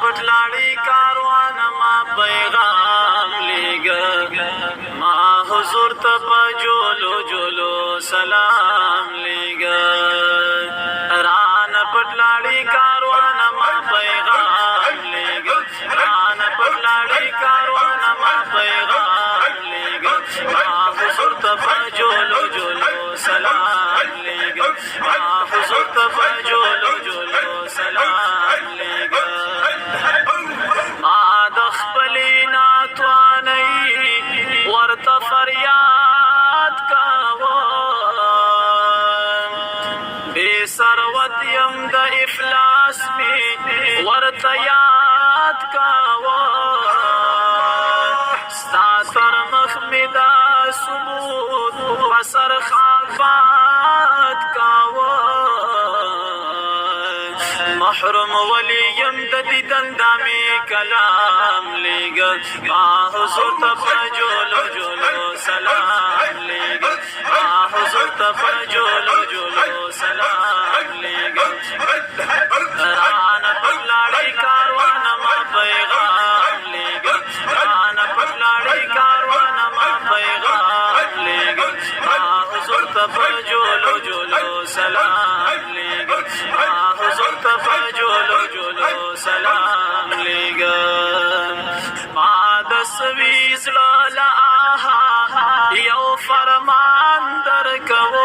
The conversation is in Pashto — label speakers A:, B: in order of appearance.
A: پټلاړی کاروان ما پیغام لیږه ما حضور ته په جولو جولو سلام لیږه ران پټلاړی کاروان ما پیغام لیږه ران پټلاړی کاروان ما پیغام لیږه ما حضور ته په جولو جولو سلام لیږه ما حضور ته په جولو جولو سلام لیږه ما د خپلې ناتوانۍ ورته فریاد کوم بې ثروت یم د افلاس مې ورته یاد کوم ستا تر مخ مې دا ثبوت په سر خاک باد کوم محروم ولی یم د دیدن دا می کلام لیږه ما حضور ته په جولو جولو سلام لیږه ما حضور ته په جولو جولو سلام لیږه رانه پټلاړی کاروان ما پیغام لیږه رانه پټلاړی کاروان ما پیغام لیږه ما حضور ته په جولو جولو سلام لیږه ما حضور ته په جولو جولو سلام لیږه ما د سوي زړه له آها یو فرمان درکوم